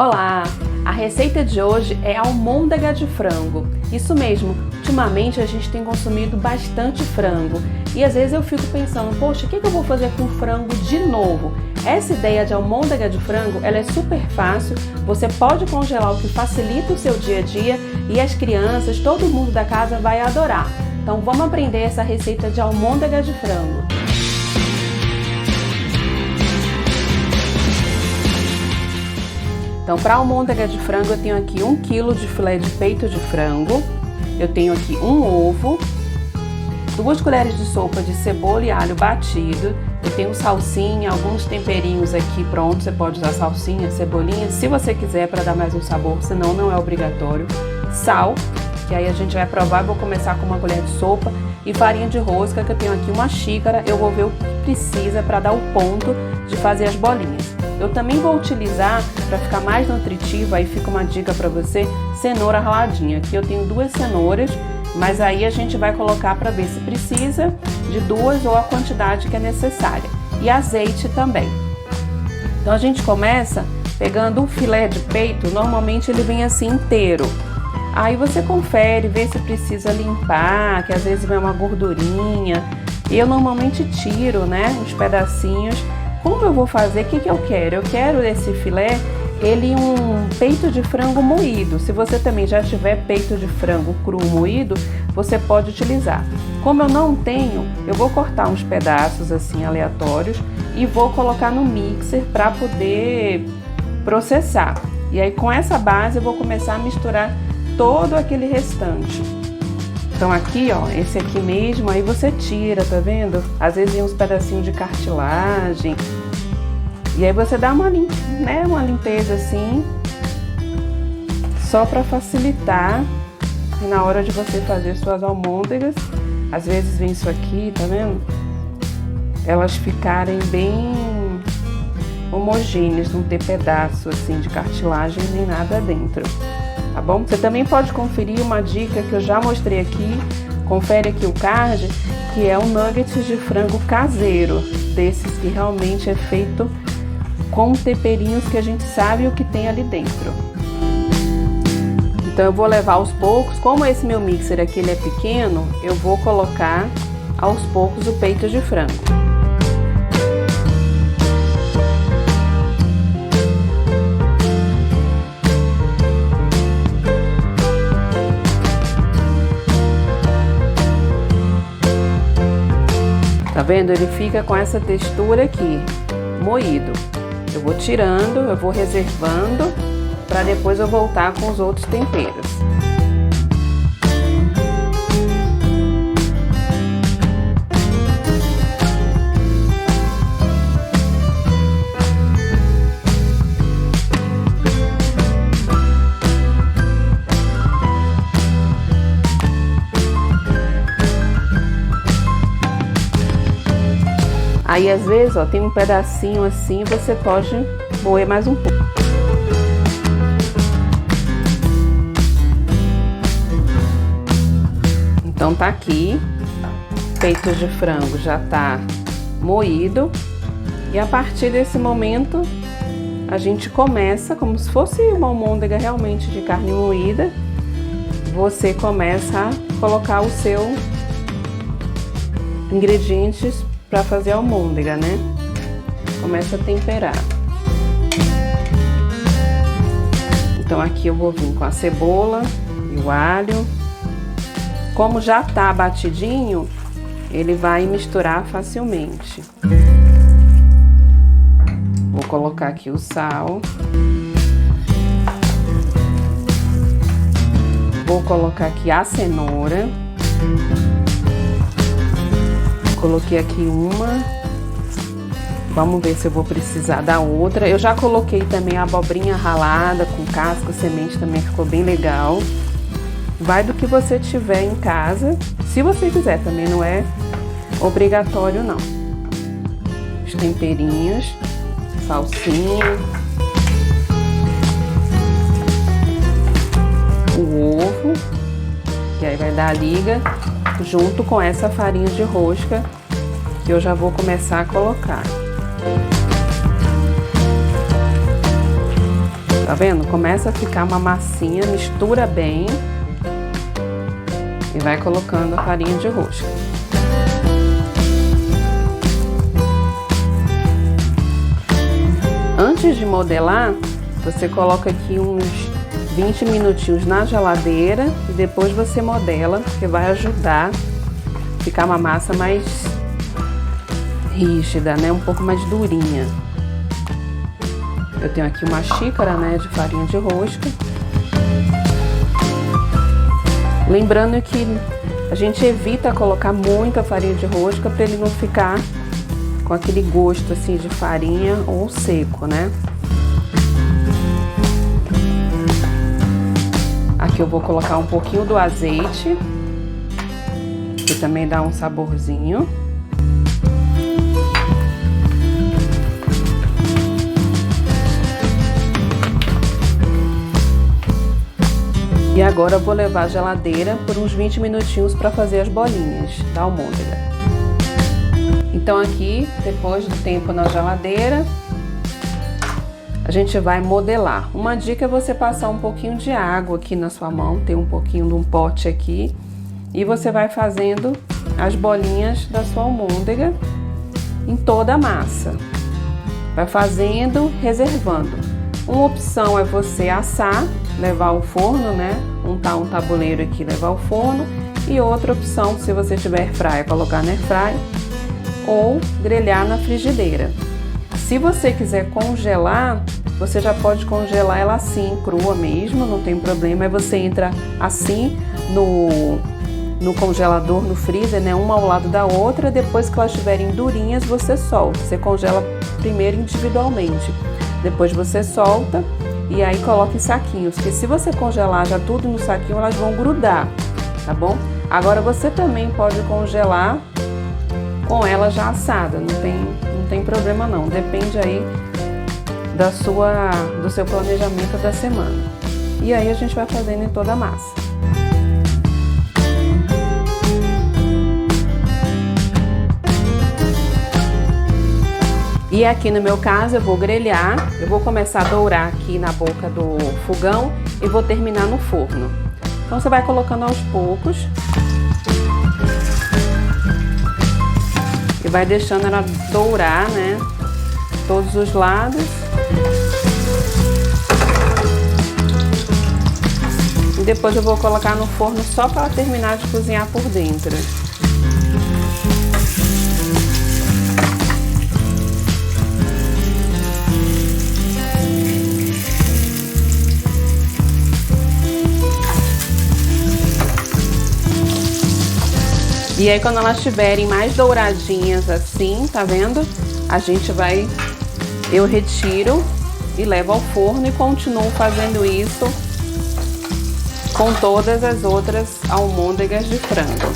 Olá! A receita de hoje é almôndega de frango. Isso mesmo, ultimamente a gente tem consumido bastante frango e às vezes eu fico pensando, poxa, o que eu vou fazer com frango de novo? Essa ideia de almôndega de frango, ela é super fácil, você pode congelar, o que facilita o seu dia a dia e as crianças, todo mundo da casa vai adorar. Então vamos aprender essa receita de almôndega de frango. Então, para almôndega de frango, eu tenho aqui 1 kg de filé de peito de frango, eu tenho aqui um ovo, 2 colheres de sopa de cebola e alho batido, eu tenho salsinha, alguns temperinhos aqui prontos, você pode usar salsinha, cebolinha, se você quiser, para dar mais um sabor, senão não é obrigatório. Sal, que aí a gente vai provar, eu vou começar com 1 colher de sopa, e farinha de rosca, que eu tenho aqui 1 xícara, eu vou ver o que precisa para dar o ponto de fazer as bolinhas. Eu também vou utilizar, para ficar mais nutritivo, aí fica uma dica para você, cenoura raladinha. Aqui eu tenho 2 cenouras, mas aí a gente vai colocar para ver se precisa de 2 ou a quantidade que é necessária. E azeite também. Então a gente começa pegando o filé de peito, normalmente ele vem assim inteiro. Aí você confere, vê se precisa limpar, que às vezes vem uma gordurinha. Eu normalmente tiro, né, uns pedacinhos. Como eu vou fazer? O que eu quero? Eu quero esse filé, ele um peito de frango moído. Se você também já tiver peito de frango cru moído, você pode utilizar. Como eu não tenho, eu vou cortar uns pedaços assim aleatórios e vou colocar no mixer para poder processar. E aí com essa base eu vou começar a misturar todo aquele restante. Então aqui, ó, esse aqui mesmo, aí você tira, tá vendo? Às vezes tem uns pedacinhos de cartilagem. E aí você dá uma limpeza assim, só para facilitar na hora de você fazer suas almôndegas. Às vezes vem isso aqui, tá vendo? Elas ficarem bem homogêneas, não ter pedaço assim de cartilagem nem nada dentro. Tá bom? Você também pode conferir uma dica que eu já mostrei aqui, confere aqui o card, que é um nuggets de frango caseiro, desses que realmente é feito com temperinhos que a gente sabe o que tem ali dentro. Então eu vou levar aos poucos, como esse meu mixer aqui ele é pequeno, eu vou colocar aos poucos o peito de frango. Tá vendo? Ele fica com essa textura aqui, moído. Eu vou tirando, eu vou reservando, para depois eu voltar com os outros temperos. Aí às vezes, ó, tem um pedacinho assim, você pode moer mais um pouco. Então tá aqui, peito de frango já tá moído. E a partir desse momento, a gente começa como se fosse uma almôndega realmente de carne moída. Você começa a colocar os seus ingredientes para fazer a almôndega, né? Começa a temperar. Então aqui eu vou vir com a cebola e o alho. Como já tá batidinho, ele vai misturar facilmente. Vou colocar aqui o sal. Vou colocar aqui a cenoura. Coloquei aqui uma, vamos ver se eu vou precisar da outra. Eu já coloquei também a abobrinha ralada com casca, semente, também ficou bem legal. Vai do que você tiver em casa, se você quiser, também não é obrigatório não. Os temperinhos, salsinha, o ovo, que aí vai dar a liga, junto com essa farinha de rosca que eu já vou começar a colocar. Tá vendo? Começa a ficar uma massinha, mistura bem e vai colocando a farinha de rosca. Antes de modelar, você coloca aqui uns 20 minutinhos na geladeira e depois você modela, que vai ajudar a ficar uma massa mais rígida, né? Um pouco mais durinha. Eu tenho aqui uma xícara, né, de farinha de rosca. Lembrando que a gente evita colocar muita farinha de rosca para ele não ficar com aquele gosto assim de farinha ou seco, né? Aqui eu vou colocar um pouquinho do azeite, que também dá um saborzinho. E agora eu vou levar à geladeira por uns 20 minutinhos para fazer as bolinhas da almôndega. Então aqui, depois do tempo na geladeira, a gente vai modelar. Uma dica é você passar um pouquinho de água aqui na sua mão, tem um pouquinho de um pote aqui, e você vai fazendo as bolinhas da sua almôndega em toda a massa. Vai fazendo, reservando. Uma opção é você assar, levar ao forno, né? Untar um tabuleiro aqui, levar ao forno. E outra opção, se você tiver airfryer, colocar na airfryer ou grelhar na frigideira. Se você quiser congelar, você já pode congelar ela assim, crua mesmo, não tem problema. Aí você entra assim no congelador, no freezer, né? Uma ao lado da outra. Depois que elas estiverem durinhas, você solta. Você congela primeiro individualmente. Depois você solta e aí coloca em saquinhos, porque se você congelar já tudo no saquinho, elas vão grudar, tá bom? Agora você também pode congelar com ela já assada, não tem problema não, depende aí do seu planejamento da semana. E aí a gente vai fazendo em toda a massa. E aqui no meu caso eu vou grelhar, eu vou começar a dourar aqui na boca do fogão e vou terminar no forno. Então você vai colocando aos poucos e vai deixando ela dourar, né, todos os lados. E depois eu vou colocar no forno só para terminar de cozinhar por dentro. E aí quando elas estiverem mais douradinhas assim, tá vendo? Eu retiro e levo ao forno e continuo fazendo isso com todas as outras almôndegas de frango.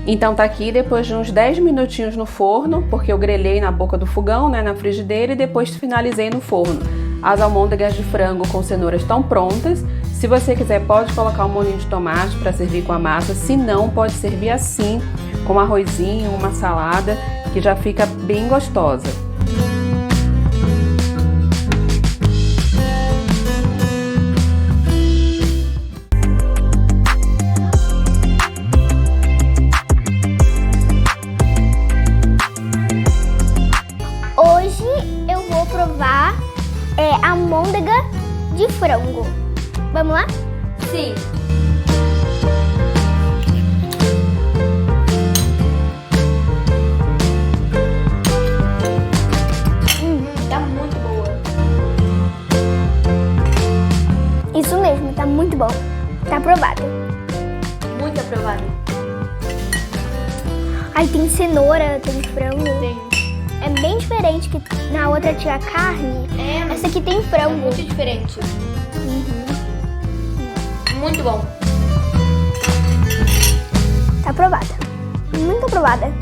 Então tá aqui depois de uns 10 minutinhos no forno, porque eu grelhei na boca do fogão, né, na frigideira, e depois finalizei no forno. As almôndegas de frango com cenoura estão prontas. Se você quiser, pode colocar um molhinho de tomate para servir com a massa. Se não, pode servir assim, com arrozinho, uma salada, que já fica bem gostosa. Hoje eu vou provar almôndega de frango. Vamos lá? Sim. Tá muito boa. Isso mesmo, tá muito bom. Tá aprovado. Muito aprovado. Aí tem cenoura, tem frango. Tem. É bem diferente, que na outra tinha carne. Essa aqui tem frango. Muito diferente. Muito bom. Tá aprovada. Muito aprovada.